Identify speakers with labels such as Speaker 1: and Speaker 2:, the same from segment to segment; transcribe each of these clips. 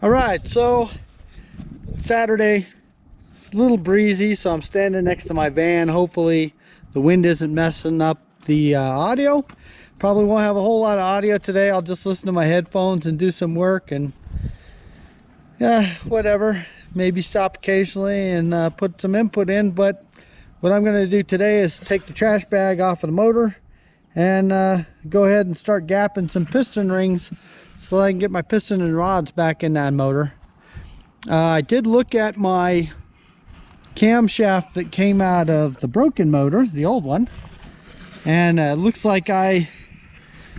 Speaker 1: All right, so Saturday, it's a little breezy, so I'm standing next to my van. Hopefully the wind isn't messing up the audio. Probably won't have a whole lot of audio today. I'll just listen to my headphones and do some work, and yeah, whatever. Maybe stop occasionally and put some input in. But what I'm going to do today is take the trash bag off of the motor and go ahead and start gapping some piston rings so I can get my piston and rods back in that motor. I did look at my camshaft that came out of the broken motor, the old one, and it looks like I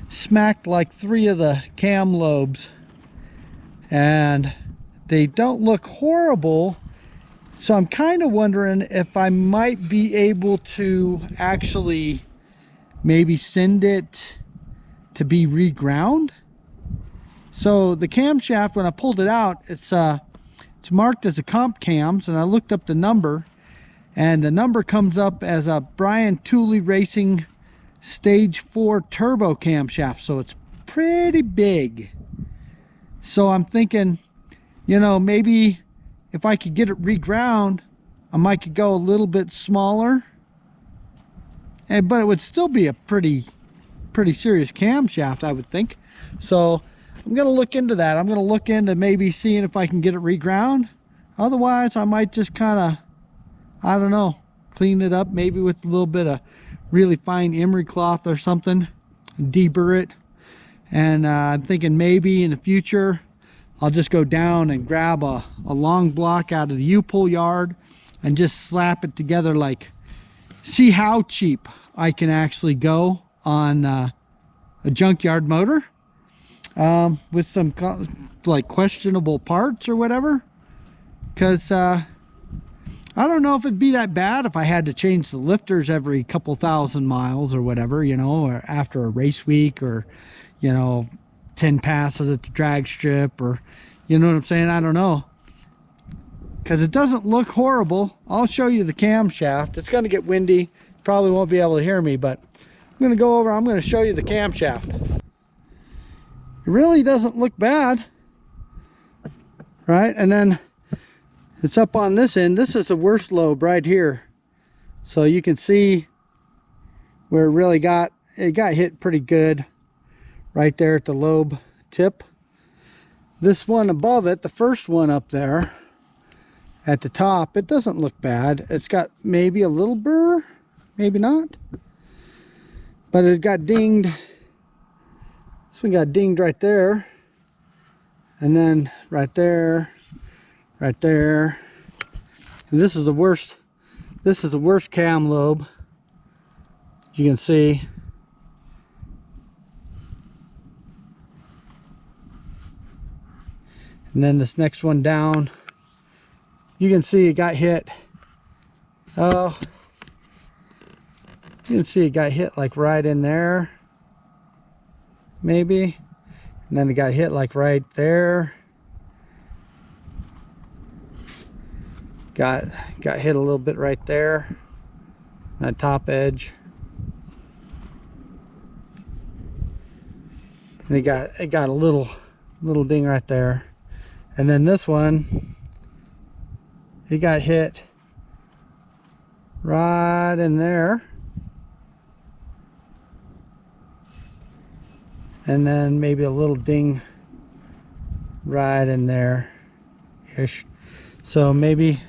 Speaker 1: smacked like 3 of the cam lobes, and they don't look horrible. So I'm kind of wondering if I might be able to actually maybe send it to be reground. So the camshaft, when I pulled it out, it's marked as a comp cams, and I looked up the number, and the number comes up as a Brian Tooley Racing Stage 4 turbo camshaft, so it's pretty big. So I'm thinking, you know, maybe if I could get it reground, I might could go a little bit smaller, but it would still be a pretty serious camshaft, I would think. So I'm going to look into that. I'm going to look into maybe seeing if I can get it reground. Otherwise, I might just kind of, I don't know, clean it up maybe with a little bit of really fine emery cloth or something, deburr it. And I'm thinking maybe in the future I'll just go down and grab a long block out of the U-pull yard and just slap it together, like, see how cheap I can actually go on a junkyard motor with some like questionable parts or whatever. Because I don't know if it'd be that bad if I had to change the lifters every couple thousand miles or whatever, you know, or after a race week, or, you know, 10 passes at the drag strip, or, you know what I'm saying? I don't know. Because it doesn't look horrible. I'll show you the camshaft. It's going to get windy. Probably won't be able to hear me, but I'm going to go over, I'm going to show you the camshaft. It really doesn't look bad, right? And then it's up on this end. This is the worst lobe right here. So you can see where it really got hit pretty good right there at the lobe tip. This one above it, the first one up there at the top, it doesn't look bad. It's got maybe a little burr, maybe not, but it got dinged. This one got dinged right there, and then right there, right there. And this is the worst cam lobe. You can see. And then this next one down, you can see it got hit. Oh, you can see it got hit like right in there, maybe. And then it got hit like right there. Got hit a little bit right there, that top edge. And it got a little ding right there. And then this one, it got hit right in there. And then maybe a little ding right in there ish. So maybe,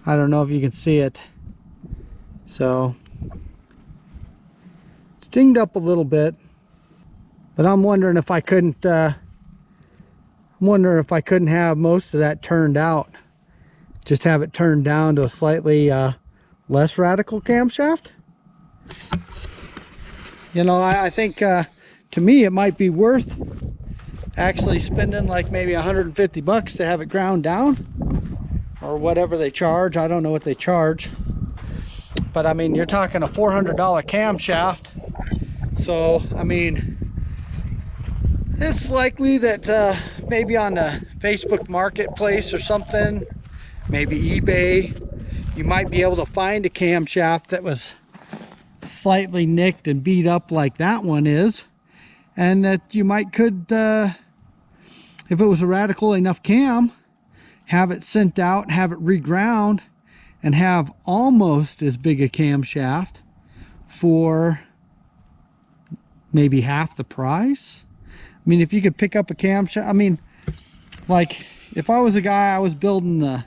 Speaker 1: I don't know if you can see it. So it's dinged up a little bit, but I'm wondering if I couldn't have most of that turned out. Just have it turned down to a slightly less radical camshaft. You know, I think to me it might be worth actually spending like maybe 150 bucks to have it ground down, or whatever they charge. I don't know what they charge, but I mean, you're talking a $400 camshaft. So I mean, it's likely that maybe on the Facebook Marketplace or something, maybe eBay, you might be able to find a camshaft that was slightly nicked and beat up like that one is, and that you might could if it was a radical enough cam, have it sent out, have it reground, and have almost as big a camshaft for maybe half the price. I mean, if you could pick up a camshaft, I mean, like if I was a guy, I was building a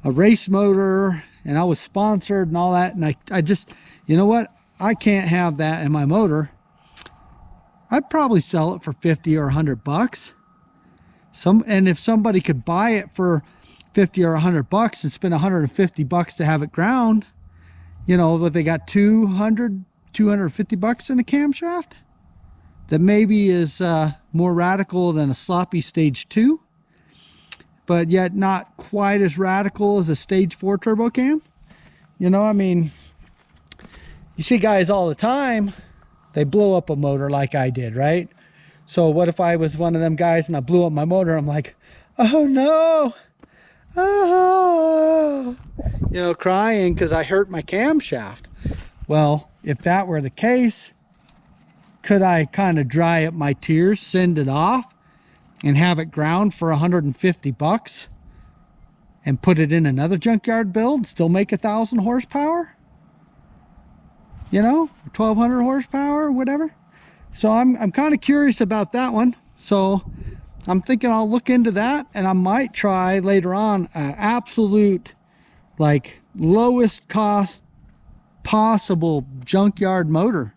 Speaker 1: race motor and I was sponsored and all that, and I just, you know what, I can't have that in my motor. I'd probably sell it for 50 or 100 bucks. And if somebody could buy it for 50 or 100 bucks and spend 150 bucks to have it ground, you know, that they got 250 bucks in a camshaft, that maybe is more radical than a sloppy stage 2, but yet not quite as radical as a stage 4 turbo cam. You know, I mean, you see guys all the time, they blow up a motor like I did, right? So what if I was one of them guys and I blew up my motor? I'm like, oh no, oh, you know, crying because I hurt my camshaft. Well, if that were the case, could I kind of dry up my tears, send it off, and have it ground for 150 bucks and put it in another junkyard build, still make 1,000 horsepower? You know, 1,200 horsepower, whatever. So I'm kind of curious about that one. So I'm thinking I'll look into that, and I might try later on an absolute, like, lowest cost possible junkyard motor.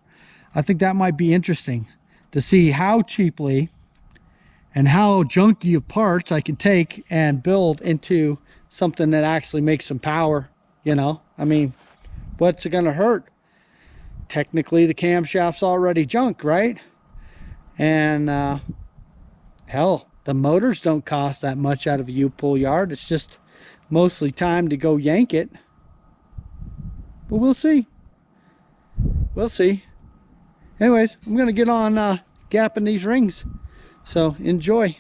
Speaker 1: I think that might be interesting to see how cheaply and how junky of parts I can take and build into something that actually makes some power. You know, I mean, what's it gonna hurt? Technically the camshaft's already junk, right? And hell, the motors don't cost that much out of a U-pull yard. It's just mostly time to go yank it. But we'll see. We'll see. Anyways, I'm gonna get on gapping these rings, so enjoy.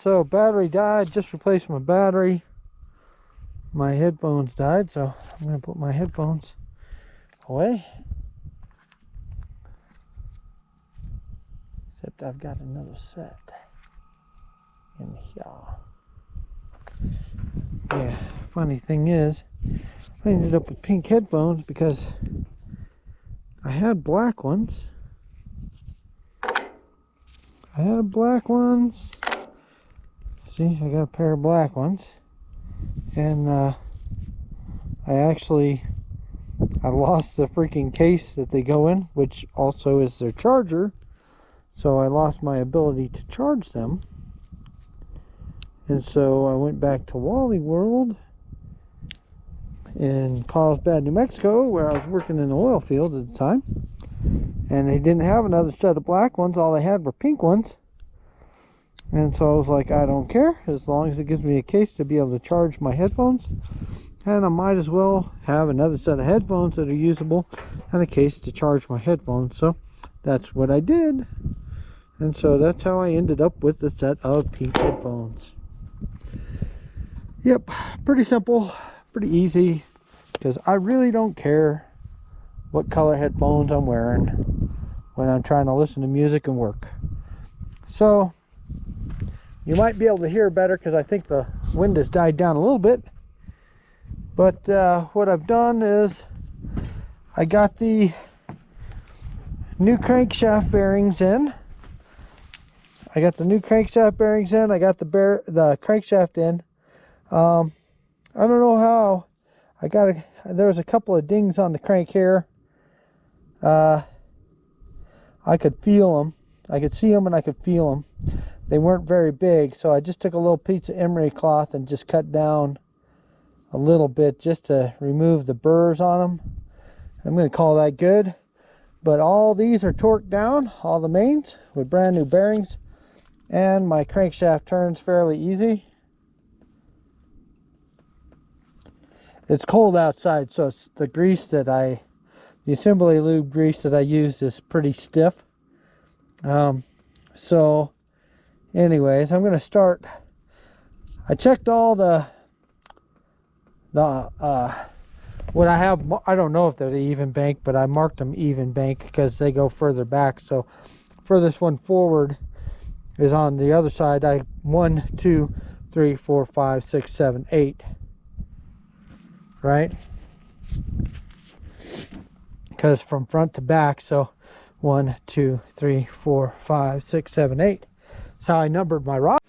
Speaker 1: so battery died, just replaced my battery. My headphones died, so I'm going to put my headphones away. Except I've got another set in here. Yeah, funny thing is, I ended up with pink headphones because I had black ones. See, I got a pair of black ones. And I lost the freaking case that they go in, which also is their charger. So I lost my ability to charge them. And so I went back to Wally World in Carlsbad, New Mexico, where I was working in the oil field at the time. And they didn't have another set of black ones. All they had were pink ones. And so I was like, I don't care, as long as it gives me a case to be able to charge my headphones. And I might as well have another set of headphones that are usable and a case to charge my headphones. So that's what I did. And so that's how I ended up with the set of pink headphones. Yep, pretty simple, pretty easy, because I really don't care what color headphones I'm wearing when I'm trying to listen to music and work. So you might be able to hear better because I think the wind has died down a little bit. But what I've done is I got the new crankshaft bearings in. I got the crankshaft in. I don't know how. There was a couple of dings on the crank here. I could feel them. I could see them and I could feel them. They weren't very big, so I just took a little piece of emery cloth and just cut down a little bit just to remove the burrs on them. I'm going to call that good. But all these are torqued down, all the mains, with brand new bearings. And my crankshaft turns fairly easy. It's cold outside, so it's the assembly lube grease that I used is pretty stiff. So anyways, I'm going to start. I checked all what I have. I don't know if they're the even bank, but I marked them even bank because they go further back. So furthest one forward is on the other side. 1, 2, 3, 4, 5, 6, 7, 8. Right? Because from front to back, so 1, 2, 3, 4, 5, 6, 7, 8. That's how I numbered my rod.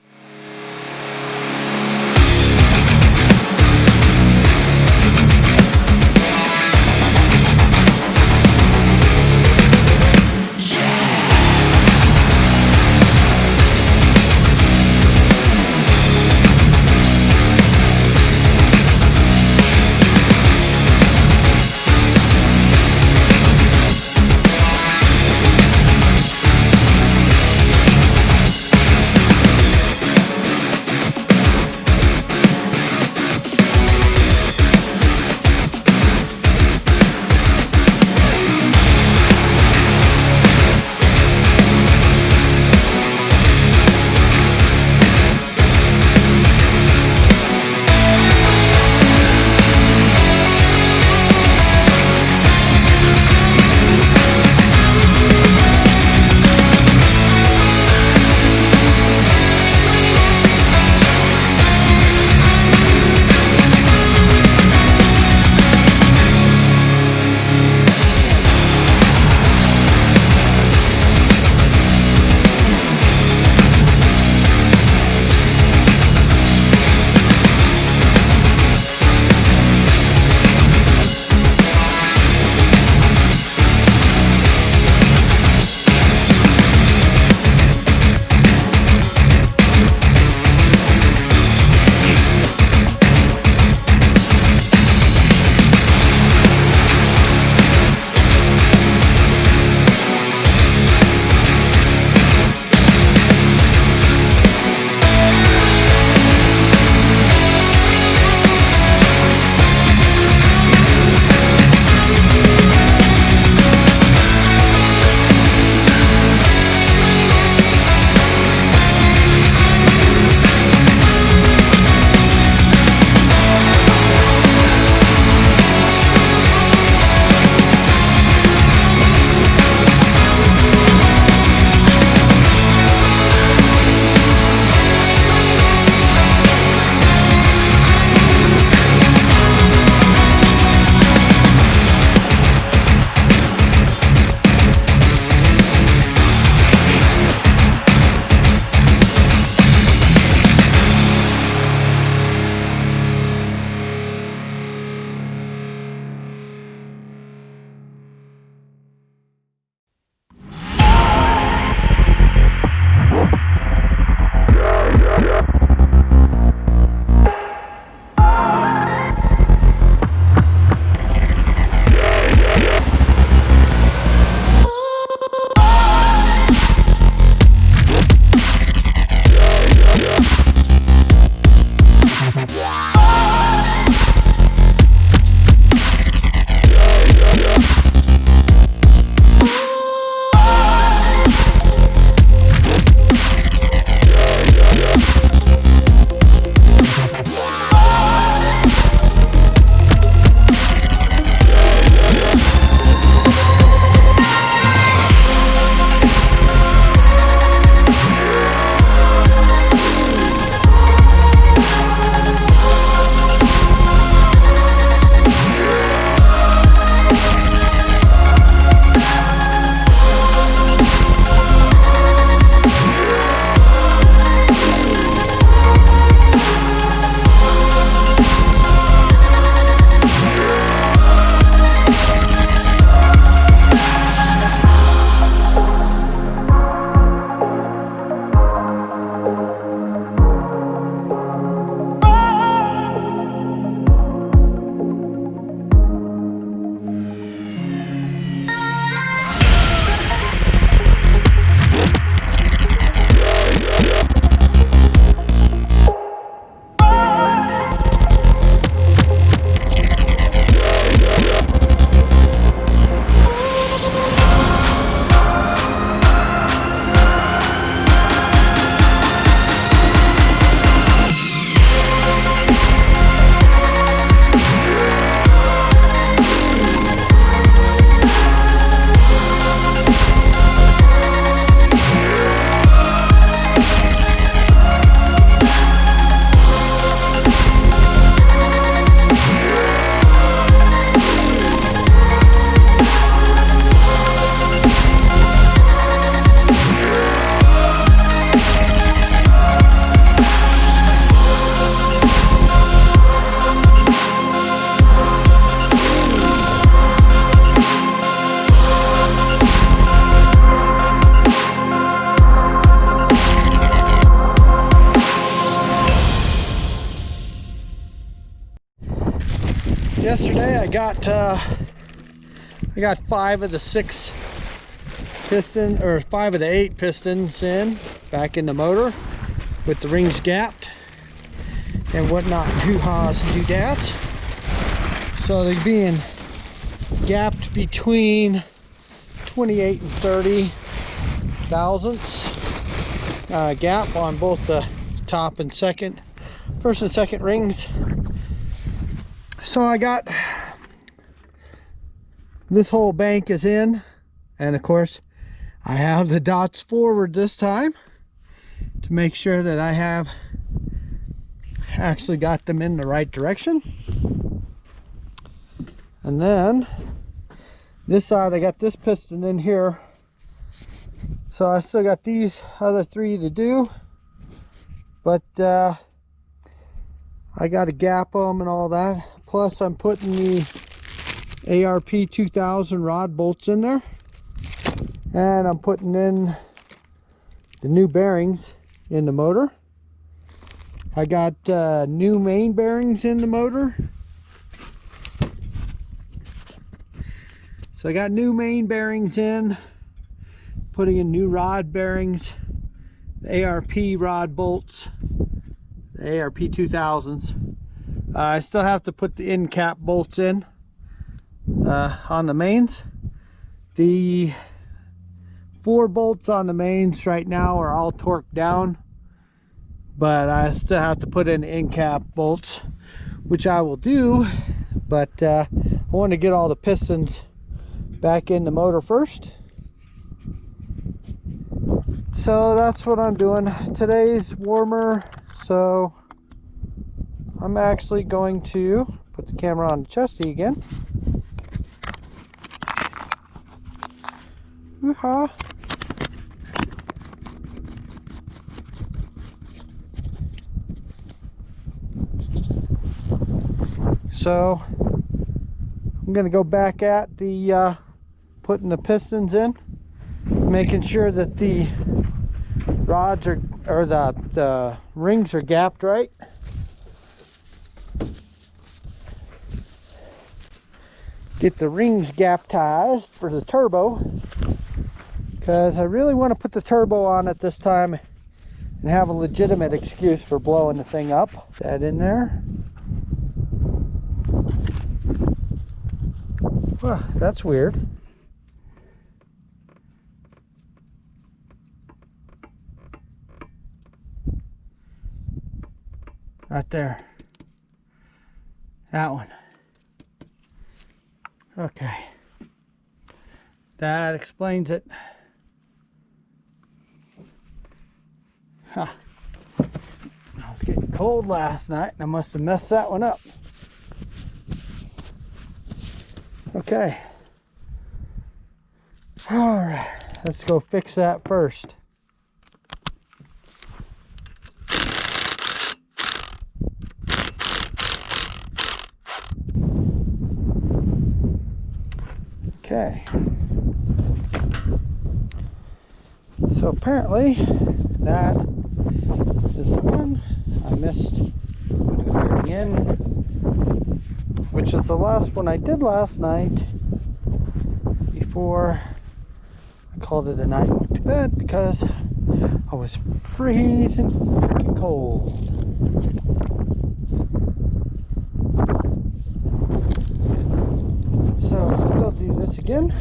Speaker 1: Yesterday I got 5 of the 6 piston, or 5 of the 8 pistons in back in the motor with the rings gapped and whatnot, hoo-haws and doodads. So they're being gapped between 28 and 30 thousandths gap on both the top and first and second rings. So I got this whole bank is in, and of course I have the dots forward this time to make sure that I have actually got them in the right direction. And then this side I got this piston in here, so I still got these other 3 to do, but I got to gap them and all that. Plus I'm putting the ARP 2000 rod bolts in there, and I'm putting in the new bearings in the motor. I got new main bearings in the motor. So I got new main bearings in, putting in new rod bearings, the ARP rod bolts, the ARP 2000s. I still have to put the end cap bolts in on the mains. The 4 bolts on the mains right now are all torqued down, but I still have to put in end cap bolts, which I will do. But I want to get all the pistons back in the motor first. So that's what I'm doing. Today's warmer, so I'm actually going to put the camera on the chesty again. Hoo-ha. So I'm going to go back at the putting the pistons in, making sure that the rods are, or the rings are gapped right. Get the rings gaptized for the turbo, because I really want to put the turbo on it this time and have a legitimate excuse for blowing the thing up. Put that in there. Well, that's weird. Right there. That one. Okay. That explains it. Huh. It was getting cold last night and I must have messed that one up. Okay. Alright, let's go fix that first. Okay. So apparently that is the one I missed putting in, which is the last one I did last night before I called it a night and went to bed, because I was freezing freaking cold. So we'll do this again.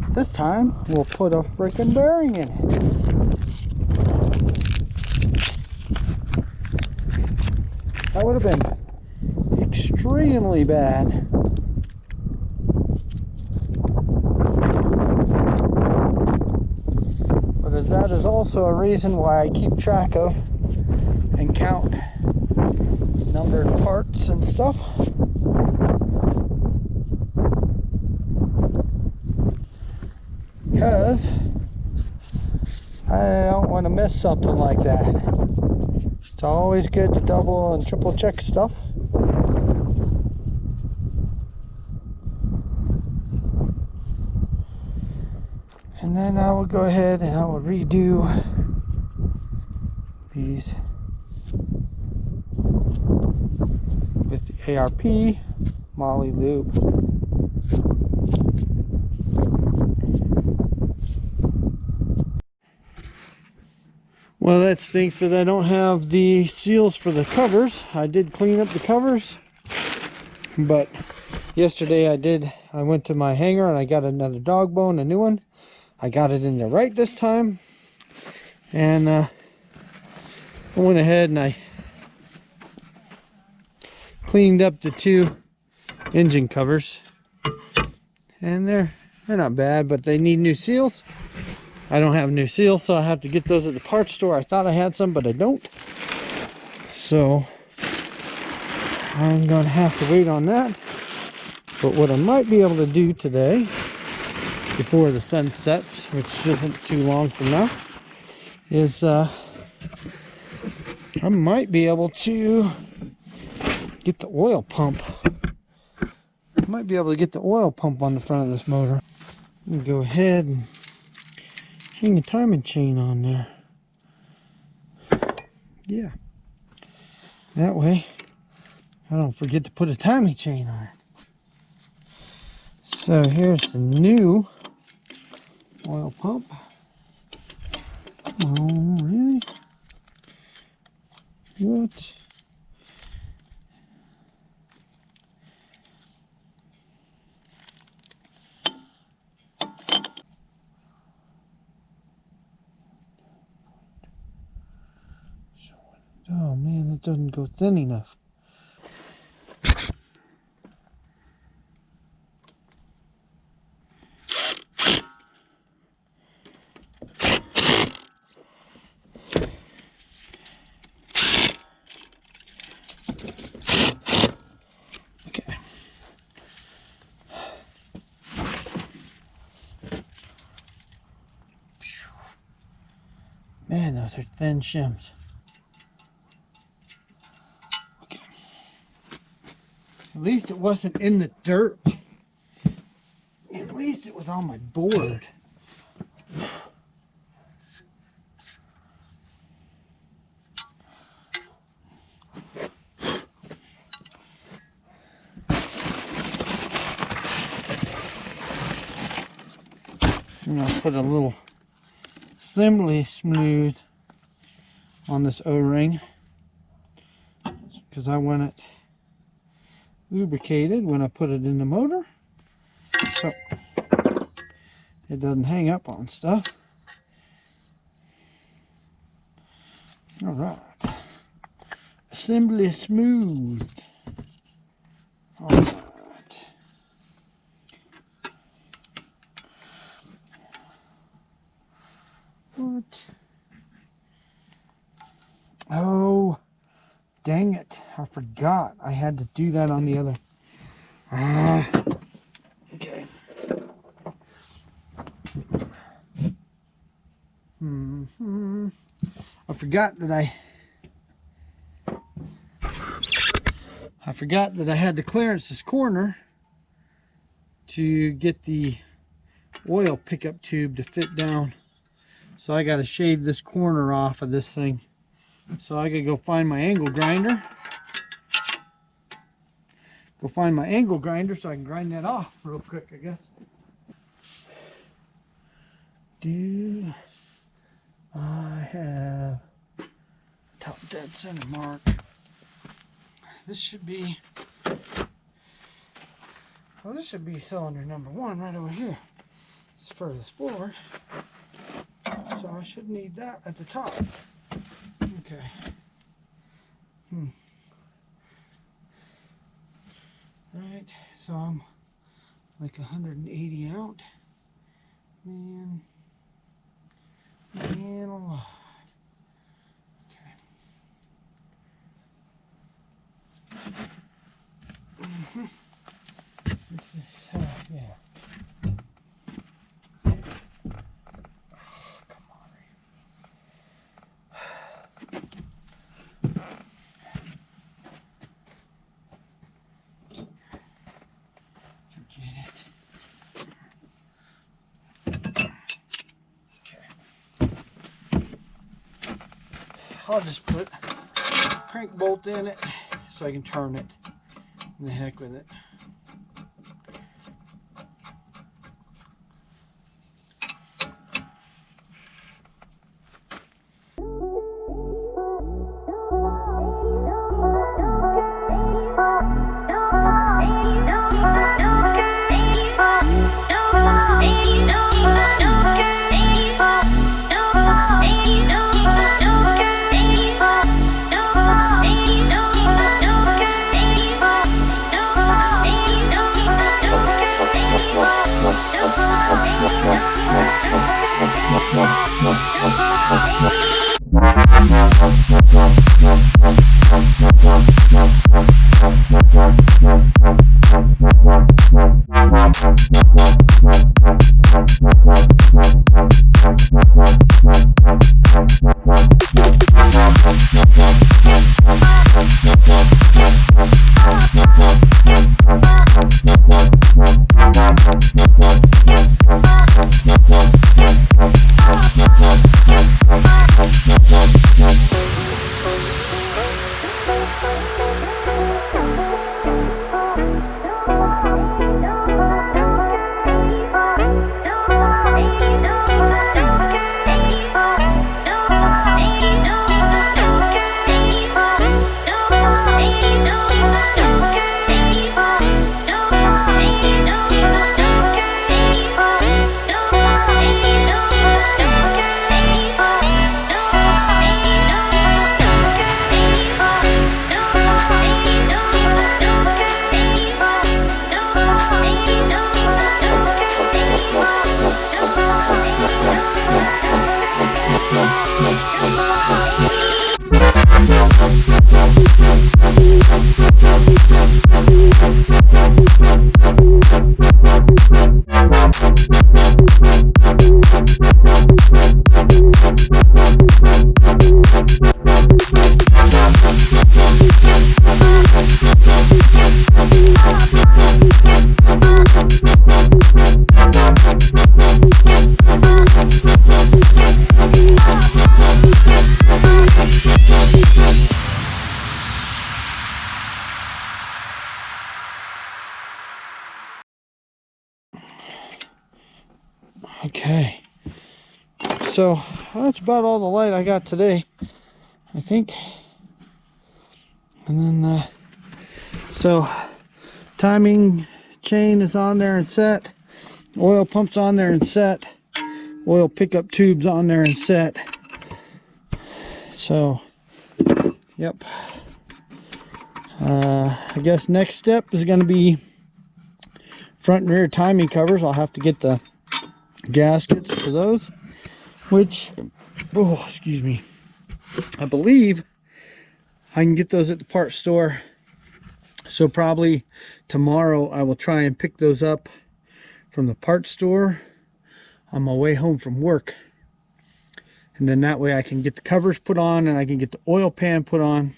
Speaker 1: This time we'll put a freaking bearing in it. That would have been extremely bad. But as that is also a reason why I keep track of and count numbered parts and stuff. Because I don't want to miss something like that. It's always good to double and triple check stuff. And then I will go ahead and I will redo these with the ARP Molly lube. Well, that stinks that I don't have the seals for the covers. I did clean up the covers, but yesterday I went to my hanger and I got another dog bone, a new one. I got it in there right this time, and I went ahead and I cleaned up the two engine covers, and they're not bad, but they need new seals. I don't have new seals, so I have to get those at the parts store. I thought I had some, but I don't. So I'm going to have to wait on that. But what I might be able to do today, before the sun sets, which isn't too long from now, is I might be able to get the oil pump. I might be able to get the oil pump on the front of this motor. And go ahead and hang a timing chain on there. Yeah. That way I don't forget to put a timing chain on it. So here's the new oil pump. Oh, really? What? Oh man, that doesn't go thin enough. Okay. Man, those are thin shims. Okay. At least it wasn't in the dirt. At least it was on my board. I'm going to put a little assembly smooth on this O-ring because I want it lubricated when I put it in the motor so it doesn't hang up on stuff. Alright, assembly smooth. Alright. What? Oh, dang it. I forgot. I had to do that on the other. Okay. I forgot that I had to clearance this corner to get the oil pickup tube to fit down. So I got to shave this corner off of this thing. So I got to go find my angle grinder. So I can grind that off real quick, I guess. Do I have top dead center mark? This should be, well, this should be cylinder number 1 right over here. It's furthest forward. So I should need that at the top. Okay. Right, so I'm like 180 out. Man alive. Okay. This is, yeah. I'll just put a crank bolt in it so I can turn it. And the heck with it. Okay, so that's about all the light I got today, I think. And then so timing chain is on there and set, oil pumps on there and set, oil pickup tubes on there and set. So yep, I guess next step is going to be front and rear timing covers. I'll have to get the gaskets for those, which, oh, excuse me, I believe I can get those at the parts store. So probably tomorrow I will try and pick those up from the parts store on my way home from work, and then that way I can get the covers put on and I can get the oil pan put on.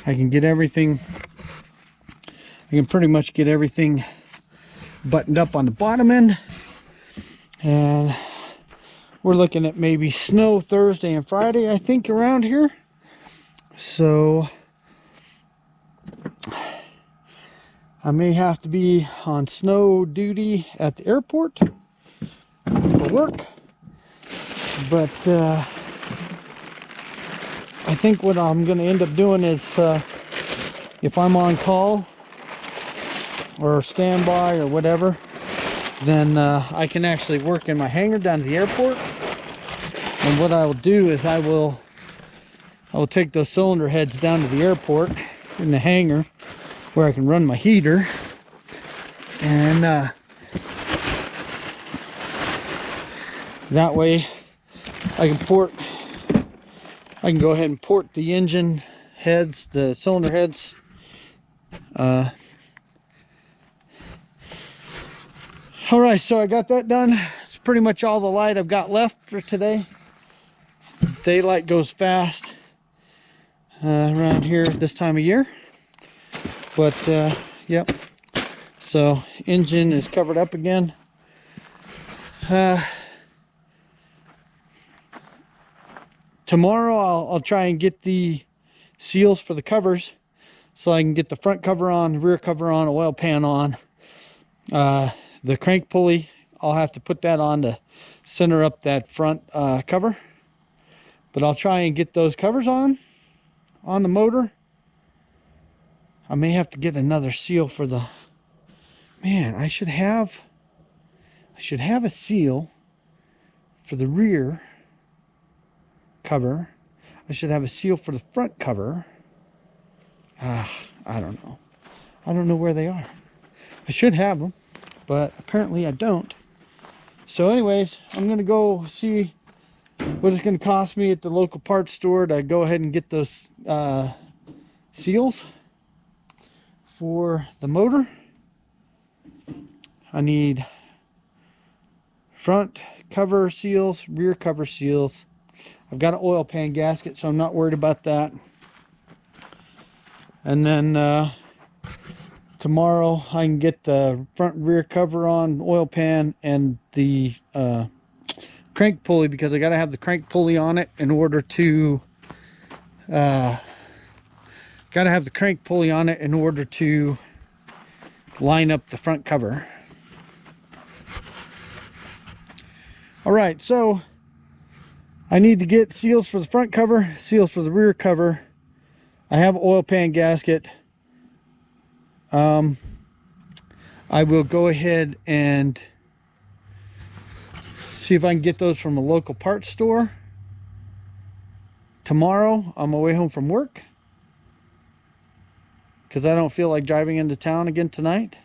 Speaker 1: I can get everything, I can pretty much get everything buttoned up on the bottom end. And we're looking at maybe snow Thursday and Friday, I think, around here. So I may have to be on snow duty at the airport for work. But I think what I'm going to end up doing is if I'm on call or standby or whatever, then I can actually work in my hangar down to the airport. And what I will do is I will take those cylinder heads down to the airport in the hangar where I can run my heater, and that way I can go ahead and port the engine heads, the cylinder heads, all right, so I got that done. It's pretty much all the light I've got left for today. Daylight goes fast around here at this time of year. But yep, so engine is covered up again. tomorrow I'll try and get the seals for the covers, so I can get the front cover on, rear cover on, oil pan on. The crank pulley, I'll have to put that on to center up that front cover. But I'll try and get those covers on the motor. I may have to get another seal for the... Man, I should have a seal for the rear cover. I should have a seal for the front cover. I don't know. I don't know where they are. I should have them, but apparently I don't. So anyways, I'm going to go see what it's going to cost me at the local parts store to go ahead and get those seals for the motor. I need front cover seals, rear cover seals. I've got an oil pan gasket, so I'm not worried about that. And then tomorrow I can get the front and rear cover on, oil pan, and the crank pulley, because I got to have the crank pulley on it in order to line up the front cover. All right, so I need to get seals for the front cover, seals for the rear cover. I have an oil pan gasket. I will go ahead and see if I can get those from a local parts store tomorrow on my way home from work, because I don't feel like driving into town again tonight.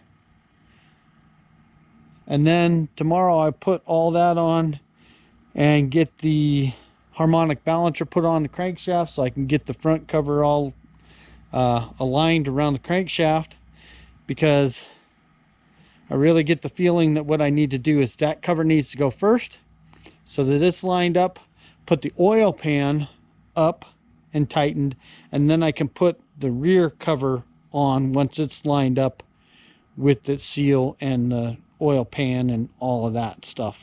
Speaker 1: And then tomorrow I put all that on and get the harmonic balancer put on the crankshaft, so I can get the front cover all aligned around the crankshaft, because I really get the feeling that what I need to do is that cover needs to go first so that it's lined up, put the oil pan up and tightened, and then I can put the rear cover on once it's lined up with the seal and the oil pan and all of that stuff.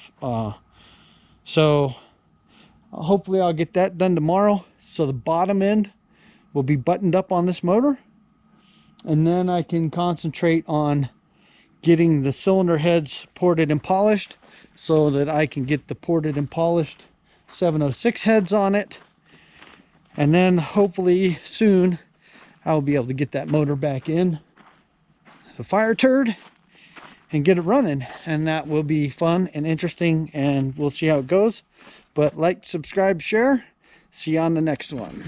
Speaker 1: So hopefully I'll get that done tomorrow, so the bottom end will be buttoned up on this motor, and then I can concentrate on getting the cylinder heads ported and polished, so that I can get the ported and polished 706 heads on it. And then hopefully soon I'll be able to get that motor back in the FireTurd and get it running, and that will be fun and interesting, and we'll see how it goes. But like, subscribe, share. See you on the next one.